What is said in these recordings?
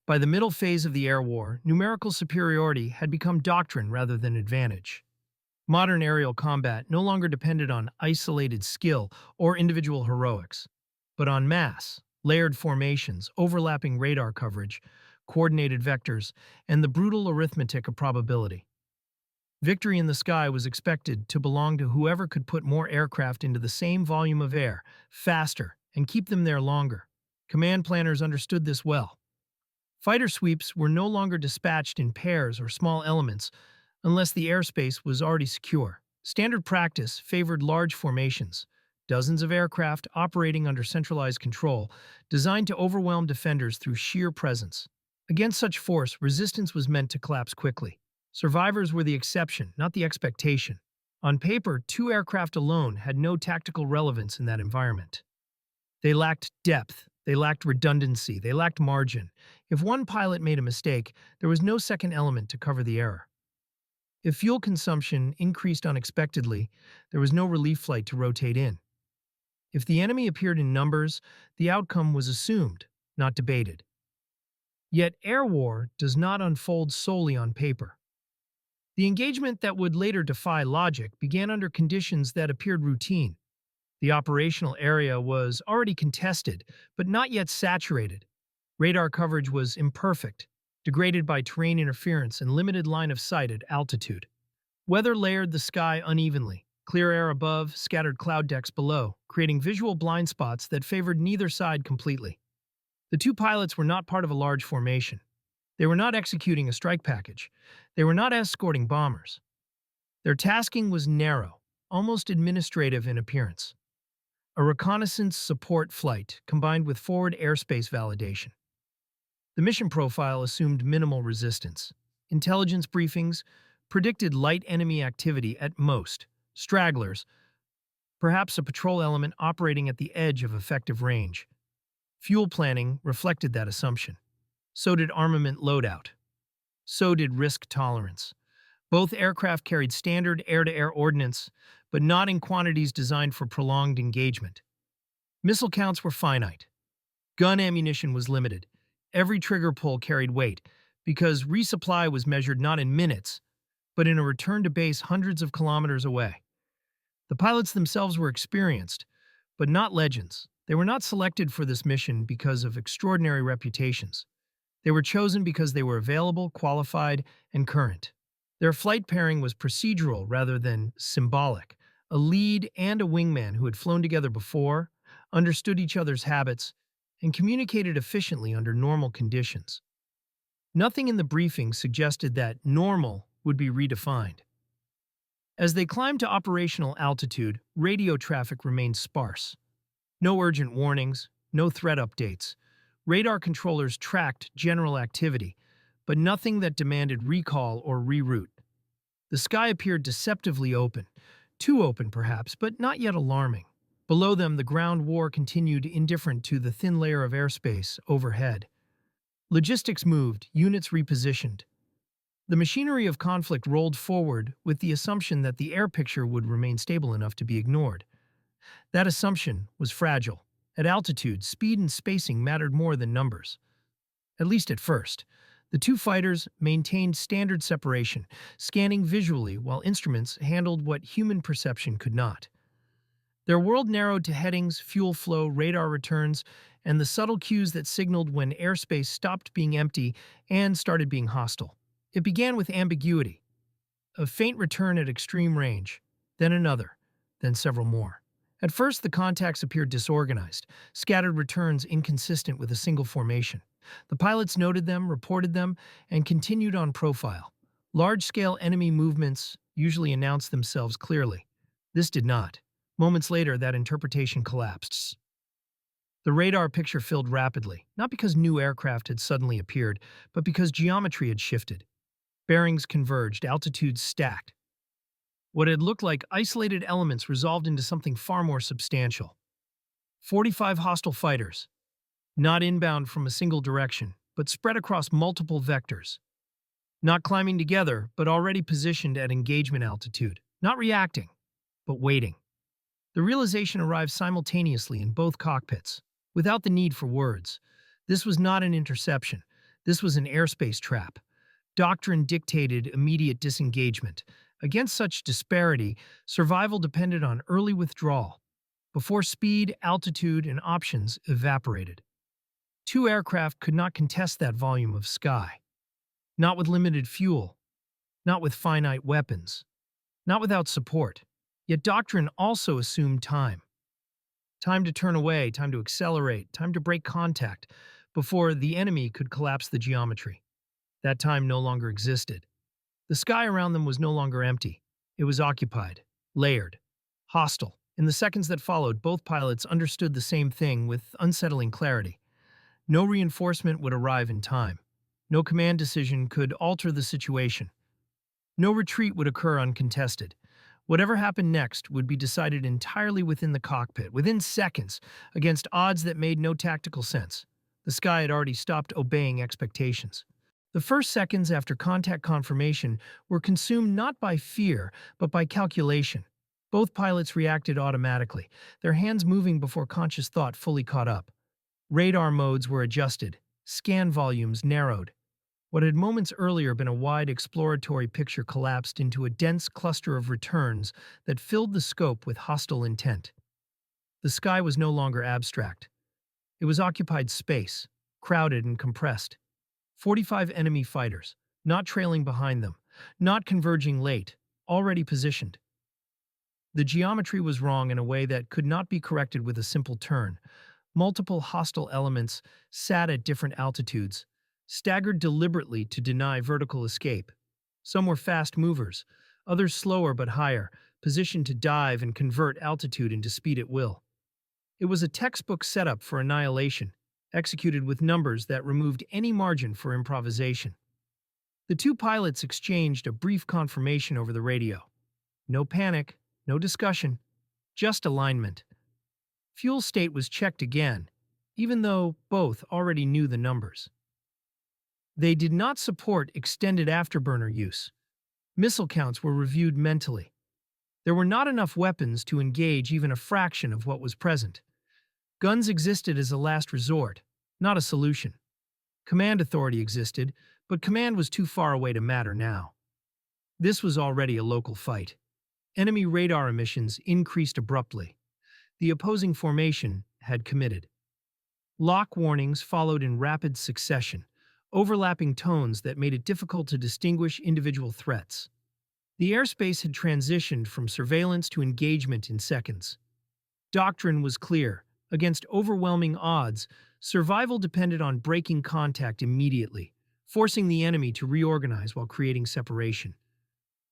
By the middle phase of the air war, numerical superiority had become doctrine rather than advantage. Modern aerial combat no longer depended on isolated skill or individual heroics, but on mass, layered formations, overlapping radar coverage, coordinated vectors, and the brutal arithmetic of probability. Victory in the sky was expected to belong to whoever could put more aircraft into the same volume of air, faster, and keep them there longer. Command planners understood this well. Fighter sweeps were no longer dispatched in pairs or small elements unless the airspace was already secure. Standard practice favored large formations, dozens of aircraft operating under centralized control, designed to overwhelm defenders through sheer presence. Against such force, resistance was meant to collapse quickly. Survivors were the exception, not the expectation. On paper, two aircraft alone had no tactical relevance in that environment. They lacked depth, they lacked redundancy, they lacked margin. If one pilot made a mistake, there was no second element to cover the error. If fuel consumption increased unexpectedly, there was no relief flight to rotate in. If the enemy appeared in numbers, the outcome was assumed, not debated. Yet air war does not unfold solely on paper. The engagement that would later defy logic began under conditions that appeared routine. The operational area was already contested, but not yet saturated. Radar coverage was imperfect, degraded by terrain interference and limited line of sight at altitude. Weather layered the sky unevenly, clear air above, scattered cloud decks below, creating visual blind spots that favored neither side completely. The two pilots were not part of a large formation. They were not executing a strike package. They were not escorting bombers. Their tasking was narrow, almost administrative in appearance. A reconnaissance support flight combined with forward airspace validation. The mission profile assumed minimal resistance. Intelligence briefings predicted light enemy activity at most, stragglers, perhaps a patrol element operating at the edge of effective range. Fuel planning reflected that assumption. So did armament loadout. So did risk tolerance. Both aircraft carried standard air-to-air ordnance, but not in quantities designed for prolonged engagement. Missile counts were finite. Gun ammunition was limited. Every trigger pull carried weight, because resupply was measured not in minutes, but in a return to base hundreds of kilometers away. The pilots themselves were experienced, but not legends. They were not selected for this mission because of extraordinary reputations. They were chosen because they were available, qualified, and current. Their flight pairing was procedural rather than symbolic. A lead and a wingman who had flown together before, understood each other's habits, and communicated efficiently under normal conditions. Nothing in the briefing suggested that normal would be redefined. As they climbed to operational altitude, radio traffic remained sparse. No urgent warnings, no threat updates. Radar controllers tracked general activity, but nothing that demanded recall or reroute. The sky appeared deceptively open, too open perhaps, but not yet alarming. Below them, the ground war continued indifferent to the thin layer of airspace overhead. Logistics moved, units repositioned. The machinery of conflict rolled forward with the assumption that the air picture would remain stable enough to be ignored. That assumption was fragile. At altitude, speed and spacing mattered more than numbers. At least at first. The two fighters maintained standard separation, scanning visually while instruments handled what human perception could not. Their world narrowed to headings, fuel flow, radar returns, and the subtle cues that signaled when airspace stopped being empty and started being hostile. It began with ambiguity. A faint return at extreme range, then another, then several more. At first, the contacts appeared disorganized, scattered returns inconsistent with a single formation. The pilots noted them, reported them, and continued on profile. Large-scale enemy movements usually announced themselves clearly. This did not. Moments later, that interpretation collapsed. The radar picture filled rapidly, not because new aircraft had suddenly appeared, but because geometry had shifted. Bearings converged, altitudes stacked. What had looked like isolated elements resolved into something far more substantial. 45 hostile fighters, not inbound from a single direction, but spread across multiple vectors. Not climbing together, but already positioned at engagement altitude. Not reacting, but waiting. The realization arrived simultaneously in both cockpits, without the need for words. This was not an interception. This was an airspace trap. Doctrine dictated immediate disengagement. Against such disparity, survival depended on early withdrawal, before speed, altitude, and options evaporated. Two aircraft could not contest that volume of sky. Not with limited fuel, not with finite weapons, not without support. Yet doctrine also assumed time. Time to turn away, time to accelerate, time to break contact, before the enemy could collapse the geometry. That time no longer existed. The sky around them was no longer empty. It was occupied, layered, hostile. In the seconds that followed, both pilots understood the same thing with unsettling clarity. No reinforcement would arrive in time. No command decision could alter the situation. No retreat would occur uncontested. Whatever happened next would be decided entirely within the cockpit, within seconds, against odds that made no tactical sense. The sky had already stopped obeying expectations. The first seconds after contact confirmation were consumed not by fear, but by calculation. Both pilots reacted automatically, their hands moving before conscious thought fully caught up. Radar modes were adjusted, scan volumes narrowed. What had moments earlier been a wide exploratory picture collapsed into a dense cluster of returns that filled the scope with hostile intent. The sky was no longer abstract. It was occupied space, crowded and compressed. 45 enemy fighters, not trailing behind them, not converging late, already positioned. The geometry was wrong in a way that could not be corrected with a simple turn. Multiple hostile elements sat at different altitudes, staggered deliberately to deny vertical escape. Some were fast movers, others slower but higher, positioned to dive and convert altitude into speed at will. It was a textbook setup for annihilation, executed with numbers that removed any margin for improvisation. The two pilots exchanged a brief confirmation over the radio. No panic, no discussion, just alignment. Fuel state was checked again, even though both already knew the numbers. They did not support extended afterburner use. Missile counts were reviewed mentally. There were not enough weapons to engage even a fraction of what was present. Guns existed as a last resort, not a solution. Command authority existed, but command was too far away to matter now. This was already a local fight. Enemy radar emissions increased abruptly. The opposing formation had committed. Lock warnings followed in rapid succession, overlapping tones that made it difficult to distinguish individual threats. The airspace had transitioned from surveillance to engagement in seconds. Doctrine was clear. Against overwhelming odds, survival depended on breaking contact immediately, forcing the enemy to reorganize while creating separation.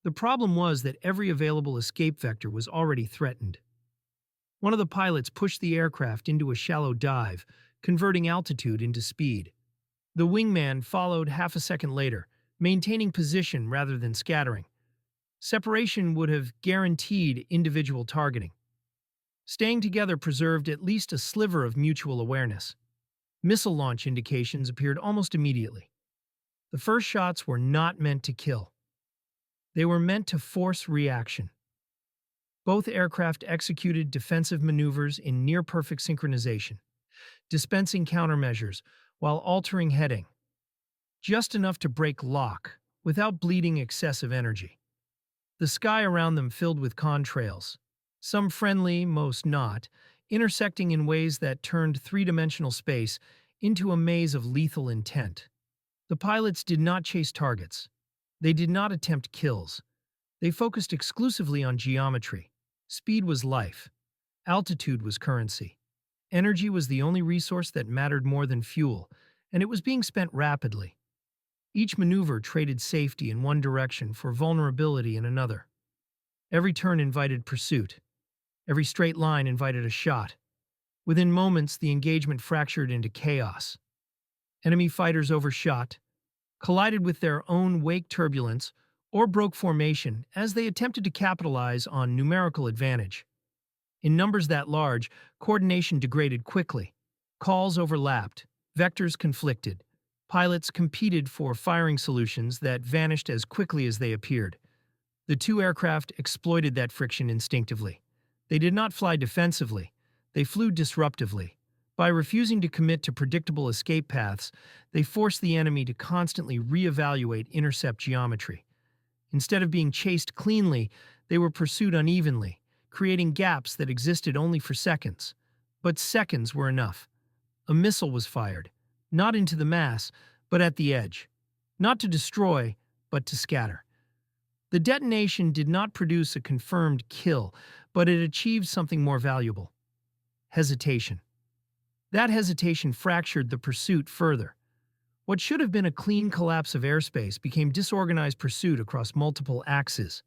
The problem was that every available escape vector was already threatened. One of the pilots pushed the aircraft into a shallow dive, converting altitude into speed. The wingman followed half a second later, maintaining position rather than scattering. Separation would have guaranteed individual targeting. Staying together preserved at least a sliver of mutual awareness. Missile launch indications appeared almost immediately. The first shots were not meant to kill. They were meant to force reaction. Both aircraft executed defensive maneuvers in near-perfect synchronization, dispensing countermeasures while altering heading, just enough to break lock without bleeding excessive energy. The sky around them filled with contrails, some friendly, most not, intersecting in ways that turned three-dimensional space into a maze of lethal intent. The pilots did not chase targets. They did not attempt kills. They focused exclusively on geometry. Speed was life. Altitude was currency. Energy was the only resource that mattered more than fuel, and it was being spent rapidly. Each maneuver traded safety in one direction for vulnerability in another. Every turn invited pursuit. Every straight line invited a shot. Within moments, the engagement fractured into chaos. Enemy fighters overshot, collided with their own wake turbulence, or broke formation as they attempted to capitalize on numerical advantage. In numbers that large, coordination degraded quickly. Calls overlapped, vectors conflicted. Pilots competed for firing solutions that vanished as quickly as they appeared. The two aircraft exploited that friction instinctively. They did not fly defensively. They flew disruptively, By refusing to commit to predictable escape paths, they forced the enemy to constantly reevaluate intercept geometry. Instead of being chased cleanly, they were pursued unevenly, creating gaps that existed only for seconds. But seconds were enough. A missile was fired, not into the mass, but at the edge. Not to destroy, but to scatter. The detonation did not produce a confirmed kill, but it achieved something more valuable: hesitation. That hesitation fractured the pursuit further. What should have been a clean collapse of airspace became disorganized pursuit across multiple axes.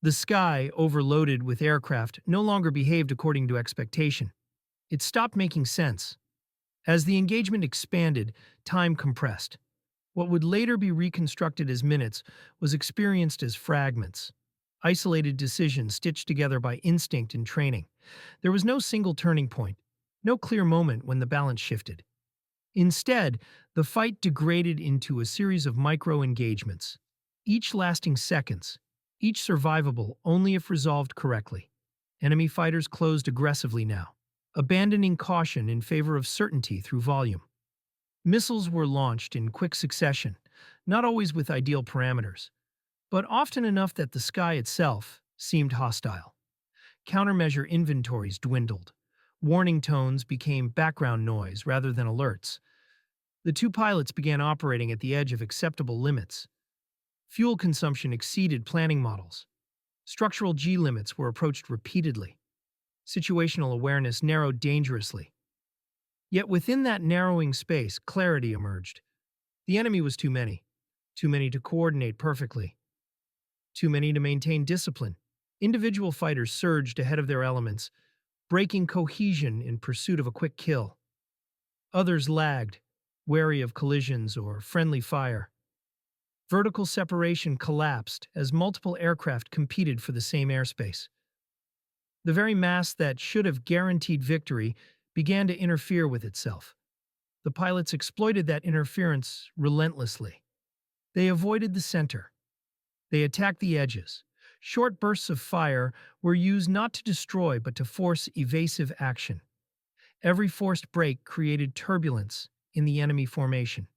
The sky, overloaded with aircraft, no longer behaved according to expectation. It stopped making sense. As the engagement expanded, time compressed. What would later be reconstructed as minutes was experienced as fragments, isolated decisions stitched together by instinct and training. There was no single turning point, no clear moment when the balance shifted. Instead, the fight degraded into a series of micro-engagements, each lasting seconds, each survivable only if resolved correctly. Enemy fighters closed aggressively now, abandoning caution in favor of certainty through volume. Missiles were launched in quick succession, not always with ideal parameters, but often enough that the sky itself seemed hostile. Countermeasure inventories dwindled. Warning tones became background noise rather than alerts. The two pilots began operating at the edge of acceptable limits. Fuel consumption exceeded planning models. Structural G limits were approached repeatedly. Situational awareness narrowed dangerously. Yet within that narrowing space, clarity emerged. The enemy was too many to coordinate perfectly, too many to maintain discipline. Individual fighters surged ahead of their elements, breaking cohesion in pursuit of a quick kill. Others lagged, wary of collisions or friendly fire. Vertical separation collapsed as multiple aircraft competed for the same airspace. The very mass that should have guaranteed victory began to interfere with itself. The pilots exploited that interference relentlessly. They avoided the center. They attacked the edges. Short bursts of fire were used not to destroy but to force evasive action. Every forced break created turbulence in the enemy formation.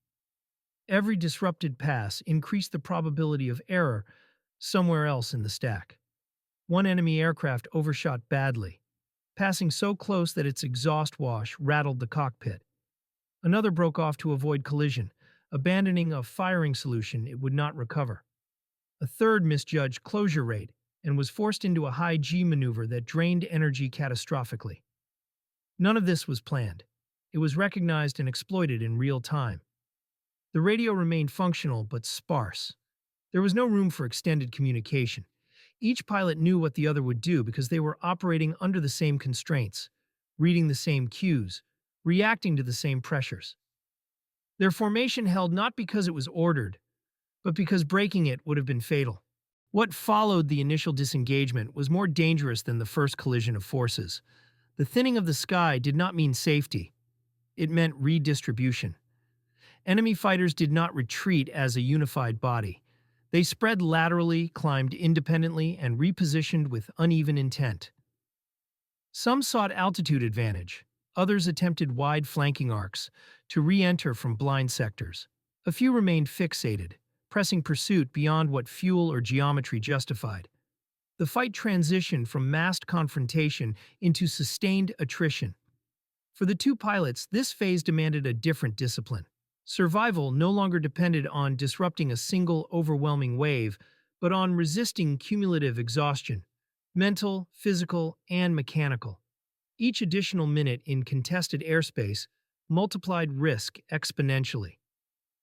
Every disrupted pass increased the probability of error somewhere else in the stack. One enemy aircraft overshot badly, passing so close that its exhaust wash rattled the cockpit. Another broke off to avoid collision, abandoning a firing solution it would not recover. A third misjudged closure rate and was forced into a high G maneuver that drained energy catastrophically. None of this was planned. It was recognized and exploited in real time. The radio remained functional but sparse. There was no room for extended communication. Each pilot knew what the other would do because they were operating under the same constraints, reading the same cues, reacting to the same pressures. Their formation held not because it was ordered, but because breaking it would have been fatal. What followed the initial disengagement was more dangerous than the first collision of forces. The thinning of the sky did not mean safety. It meant redistribution. Enemy fighters did not retreat as a unified body. They spread laterally, climbed independently, and repositioned with uneven intent. Some sought altitude advantage. Others attempted wide flanking arcs to re-enter from blind sectors. A few remained fixated, pressing pursuit beyond what fuel or geometry justified. The fight transitioned from massed confrontation into sustained attrition. For the two pilots, this phase demanded a different discipline. Survival no longer depended on disrupting a single overwhelming wave, but on resisting cumulative exhaustion, mental, physical, and mechanical. Each additional minute in contested airspace multiplied risk exponentially.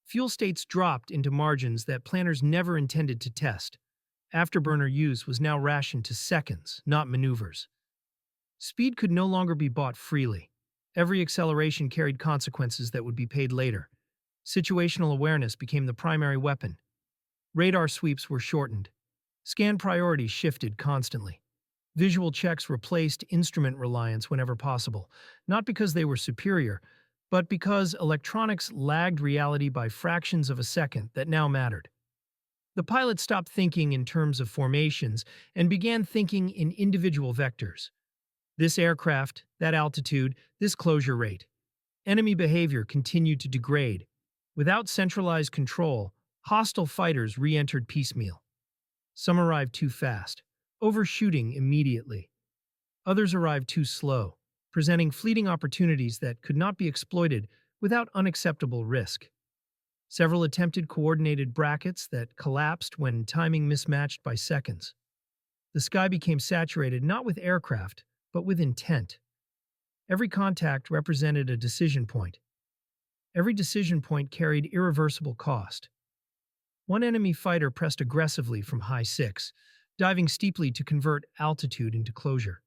Fuel states dropped into margins that planners never intended to test. Afterburner use was now rationed to seconds, not maneuvers. Speed could no longer be bought freely. Every acceleration carried consequences that would be paid later. Situational awareness became the primary weapon. Radar sweeps were shortened. Scan priorities shifted constantly. Visual checks replaced instrument reliance whenever possible, not because they were superior, but because electronics lagged reality by fractions of a second that now mattered. The pilot stopped thinking in terms of formations and began thinking in individual vectors. This aircraft, that altitude, this closure rate. Enemy behavior continued to degrade. Without centralized control, hostile fighters re-entered piecemeal. Some arrived too fast, overshooting immediately. Others arrived too slow, presenting fleeting opportunities that could not be exploited without unacceptable risk. Several attempted coordinated brackets that collapsed when timing mismatched by seconds. The sky became saturated not with aircraft, but with intent. Every contact represented a decision point. Every decision point carried irreversible cost. One enemy fighter pressed aggressively from high 6, diving steeply to convert altitude into closure.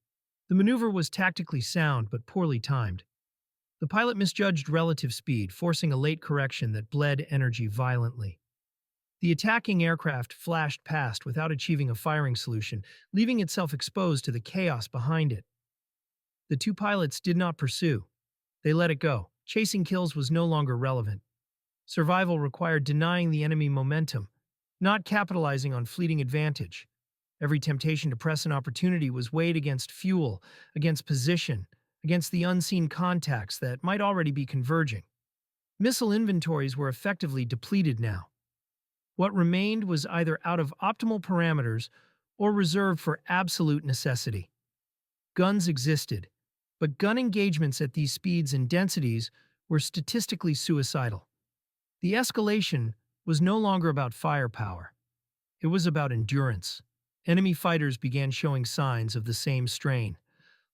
The maneuver was tactically sound but poorly timed. The pilot misjudged relative speed, forcing a late correction that bled energy violently. The attacking aircraft flashed past without achieving a firing solution, leaving itself exposed to the chaos behind it. The two pilots did not pursue. They let it go. Chasing kills was no longer relevant. Survival required denying the enemy momentum, not capitalizing on fleeting advantage. Every temptation to press an opportunity was weighed against fuel, against position, against the unseen contacts that might already be converging. Missile inventories were effectively depleted now. What remained was either out of optimal parameters or reserved for absolute necessity. Guns existed, but gun engagements at these speeds and densities were statistically suicidal. The escalation was no longer about firepower. It was about endurance. Enemy fighters began showing signs of the same strain.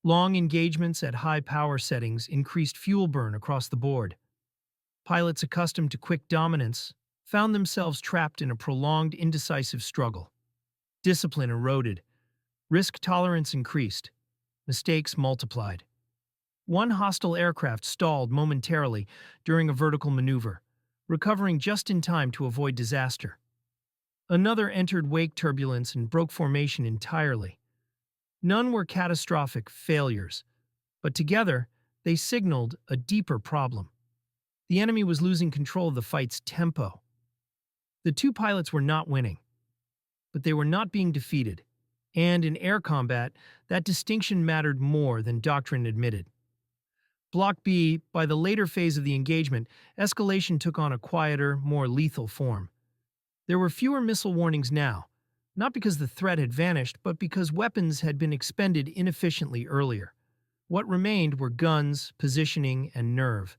Long engagements at high power settings increased fuel burn across the board. Pilots accustomed to quick dominance found themselves trapped in a prolonged, indecisive struggle. Discipline eroded. Risk tolerance increased. Mistakes multiplied. One hostile aircraft stalled momentarily during a vertical maneuver, recovering just in time to avoid disaster. Another entered wake turbulence and broke formation entirely. None were catastrophic failures, but together they signaled a deeper problem. The enemy was losing control of the fight's tempo. The two pilots were not winning, but they were not being defeated, and in air combat, that distinction mattered more than doctrine admitted. Block B, by the later phase of the engagement, escalation took on a quieter, more lethal form. There were fewer missile warnings now, not because the threat had vanished, but because weapons had been expended inefficiently earlier. What remained were guns, positioning, and nerve.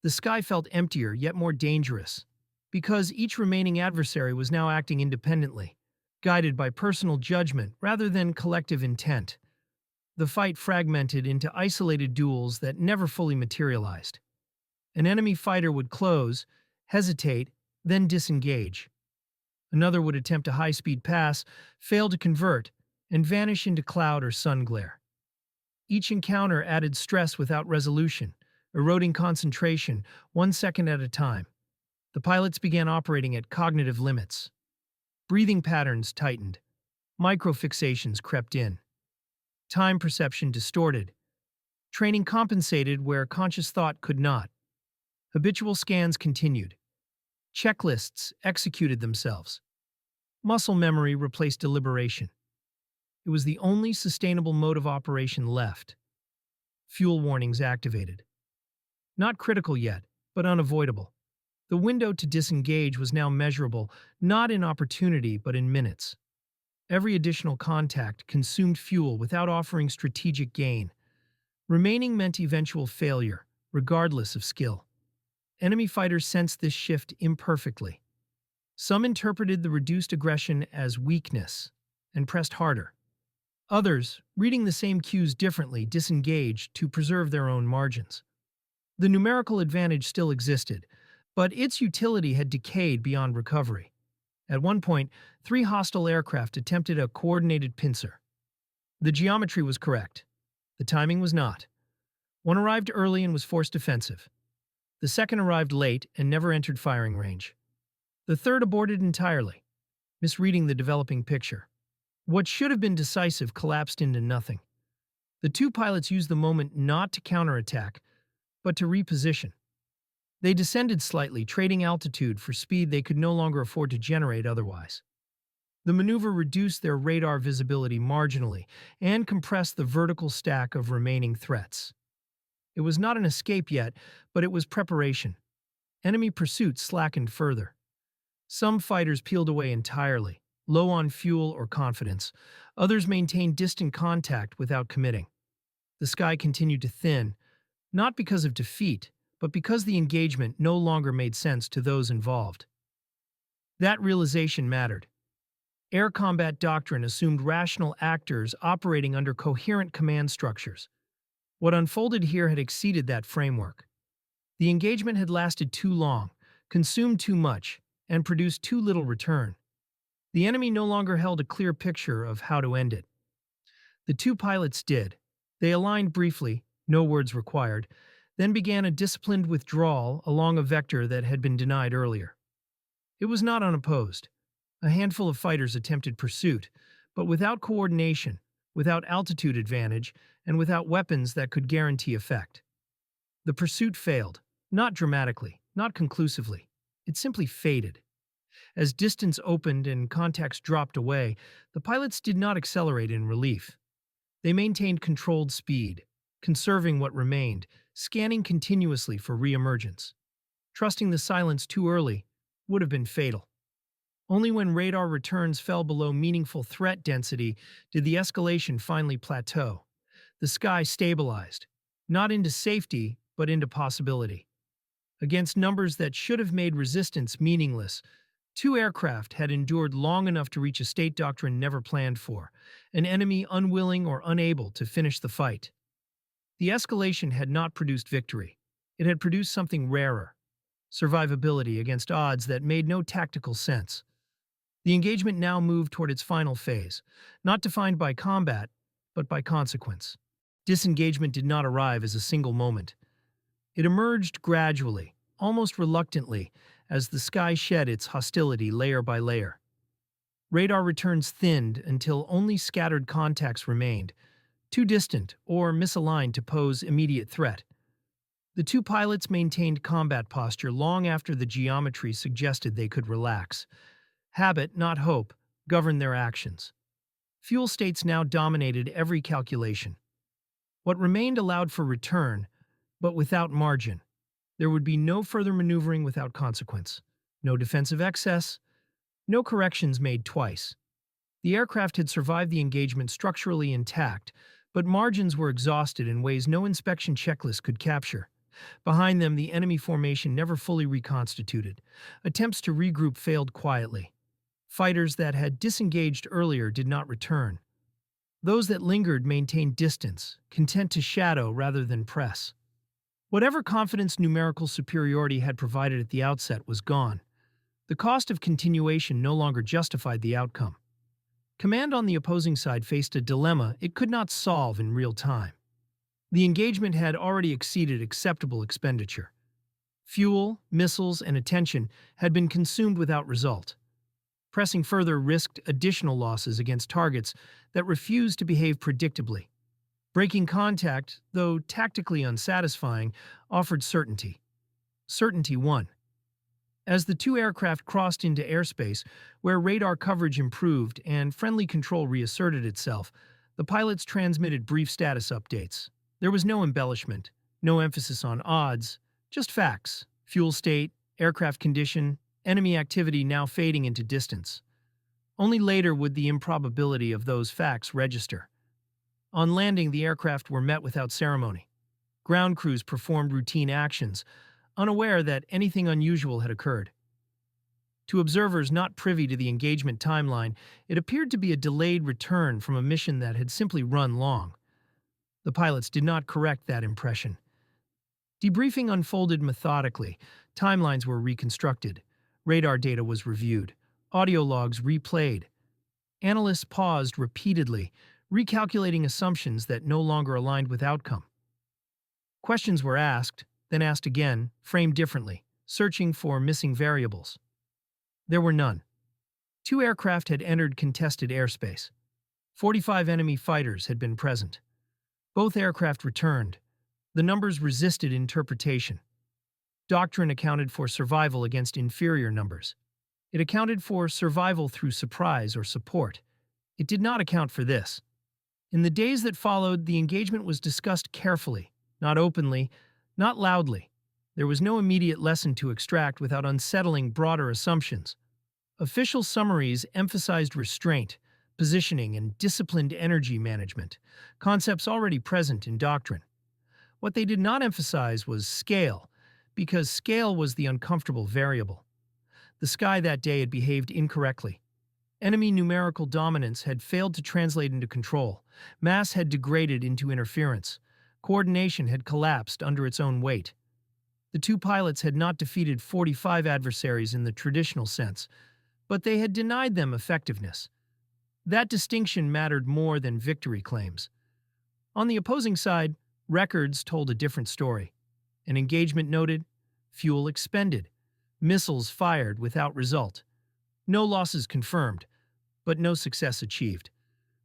The sky felt emptier, yet more dangerous, because each remaining adversary was now acting independently, guided by personal judgment rather than collective intent. The fight fragmented into isolated duels that never fully materialized. An enemy fighter would close, hesitate, then disengage. Another would attempt a high-speed pass, fail to convert, and vanish into cloud or sun glare. Each encounter added stress without resolution, eroding concentration 1 second at a time. The pilots began operating at cognitive limits. Breathing patterns tightened. Microfixations crept in. Time perception distorted. Training compensated where conscious thought could not. Habitual scans continued. Checklists executed themselves. Muscle memory replaced deliberation. It was the only sustainable mode of operation left. Fuel warnings activated. Not critical yet, but unavoidable. The window to disengage was now measurable, not in opportunity, but in minutes. Every additional contact consumed fuel without offering strategic gain. Remaining meant eventual failure, regardless of skill. Enemy fighters sensed this shift imperfectly. Some interpreted the reduced aggression as weakness and pressed harder. Others, reading the same cues differently, disengaged to preserve their own margins. The numerical advantage still existed, but its utility had decayed beyond recovery. At one point, 3 hostile aircraft attempted a coordinated pincer. The geometry was correct. The timing was not. One arrived early and was forced defensive. The second arrived late and never entered firing range. The third aborted entirely, misreading the developing picture. What should have been decisive collapsed into nothing. The two pilots used the moment not to counterattack, but to reposition. They descended slightly, trading altitude for speed they could no longer afford to generate otherwise. The maneuver reduced their radar visibility marginally and compressed the vertical stack of remaining threats. It was not an escape yet, but it was preparation. Enemy pursuit slackened further. Some fighters peeled away entirely, low on fuel or confidence. Others maintained distant contact without committing. The sky continued to thin, not because of defeat, but because the engagement no longer made sense to those involved. That realization mattered. Air combat doctrine assumed rational actors operating under coherent command structures. What unfolded here had exceeded that framework. The engagement had lasted too long, consumed too much, and produced too little return. The enemy no longer held a clear picture of how to end it. The two pilots did. They aligned briefly, no words required, then began a disciplined withdrawal along a vector that had been denied earlier. It was not unopposed. A handful of fighters attempted pursuit, but without coordination, without altitude advantage, and without weapons that could guarantee effect. The pursuit failed, not dramatically, not conclusively. It simply faded. As distance opened and contacts dropped away, the pilots did not accelerate in relief. They maintained controlled speed, conserving what remained, scanning continuously for reemergence. Trusting the silence too early would have been fatal. Only when radar returns fell below meaningful threat density did the escalation finally plateau. The sky stabilized, not into safety, but into possibility. Against numbers that should have made resistance meaningless, two aircraft had endured long enough to reach a state doctrine never planned for, an enemy unwilling or unable to finish the fight. The escalation had not produced victory. It had produced something rarer, survivability against odds that made no tactical sense. The engagement now moved toward its final phase, not defined by combat, but by consequence. Disengagement did not arrive as a single moment. It emerged gradually, almost reluctantly, as the sky shed its hostility layer by layer. Radar returns thinned until only scattered contacts remained, too distant or misaligned to pose immediate threat. The two pilots maintained combat posture long after the geometry suggested they could relax. Habit, not hope, governed their actions. Fuel states now dominated every calculation. What remained allowed for return, but without margin. There would be no further maneuvering without consequence, no defensive excess, no corrections made twice. The aircraft had survived the engagement structurally intact, but margins were exhausted in ways no inspection checklist could capture. Behind them, the enemy formation never fully reconstituted. Attempts to regroup failed quietly. Fighters that had disengaged earlier did not return. Those that lingered maintained distance, content to shadow rather than press. Whatever confidence numerical superiority had provided at the outset was gone. The cost of continuation no longer justified the outcome. Command on the opposing side faced a dilemma it could not solve in real time. The engagement had already exceeded acceptable expenditure. Fuel, missiles, and attention had been consumed without result. Pressing further risked additional losses against targets that refused to behave predictably. Breaking contact, though tactically unsatisfying, offered certainty. Certainty won. As the two aircraft crossed into airspace, where radar coverage improved and friendly control reasserted itself, the pilots transmitted brief status updates. There was no embellishment, no emphasis on odds, just facts: fuel state, aircraft condition, enemy activity now fading into distance. Only later would the improbability of those facts register. On landing, the aircraft were met without ceremony. Ground crews performed routine actions, unaware that anything unusual had occurred. To observers not privy to the engagement timeline, it appeared to be a delayed return from a mission that had simply run long. The pilots did not correct that impression. Debriefing unfolded methodically. Timelines were reconstructed. Radar data was reviewed. Audio logs replayed. Analysts paused repeatedly, recalculating assumptions that no longer aligned with outcome. Questions were asked, then asked again, framed differently, searching for missing variables. There were none. Two aircraft had entered contested airspace. 45 enemy fighters had been present. Both aircraft returned. The numbers resisted interpretation. Doctrine accounted for survival against inferior numbers. It accounted for survival through surprise or support. It did not account for this. In the days that followed, the engagement was discussed carefully. Not openly, not loudly. There was no immediate lesson to extract without unsettling broader assumptions. Official summaries emphasized restraint, positioning, and disciplined energy management, concepts already present in doctrine. What they did not emphasize was scale, because scale was the uncomfortable variable. The sky that day had behaved incorrectly. Enemy numerical dominance had failed to translate into control. Mass had degraded into interference. Coordination had collapsed under its own weight. The two pilots had not defeated 45 adversaries in the traditional sense, but they had denied them effectiveness. That distinction mattered more than victory claims. On the opposing side, records told a different story. An engagement noted, fuel expended, missiles fired without result. No losses confirmed, but no success achieved.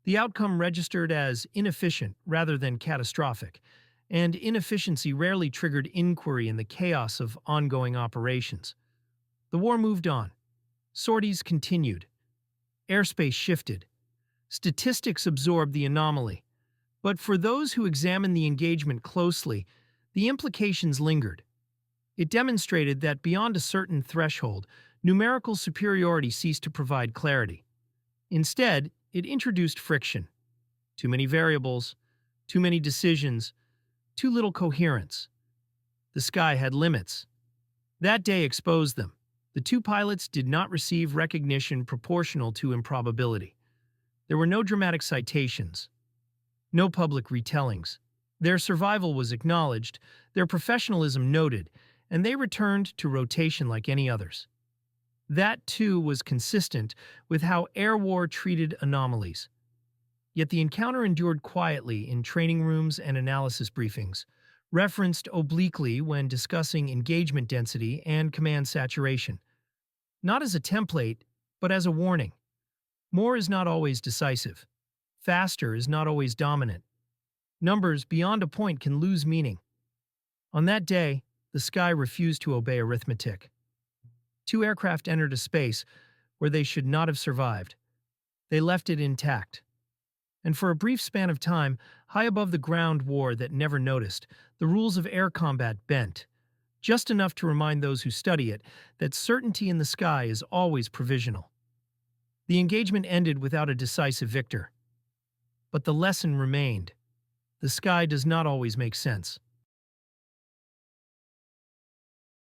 The outcome registered as inefficient rather than catastrophic, and inefficiency rarely triggered inquiry in the chaos of ongoing operations. The war moved on. Sorties continued. Airspace shifted. Statistics absorbed the anomaly. But for those who examined the engagement closely, the implications lingered. It demonstrated that beyond a certain threshold, numerical superiority ceased to provide clarity. Instead, it introduced friction. Too many variables, too many decisions, too little coherence. The sky had limits. That day exposed them. The two pilots did not receive recognition proportional to improbability. There were no dramatic citations, no public retellings. Their survival was acknowledged, their professionalism noted, and they returned to rotation like any others. That, too, was consistent with how air war treated anomalies. Yet the encounter endured quietly in training rooms and analysis briefings, referenced obliquely when discussing engagement density and command saturation. Not as a template, but as a warning. More is not always decisive. Faster is not always dominant. Numbers beyond a point can lose meaning. On that day, the sky refused to obey arithmetic. Two aircraft entered a space where they should not have survived. They left it intact. And for a brief span of time, high above the ground war that never noticed, the rules of air combat bent, just enough to remind those who study it that certainty in the sky is always provisional. The engagement ended without a decisive victor. But the lesson remained. The sky does not always make sense.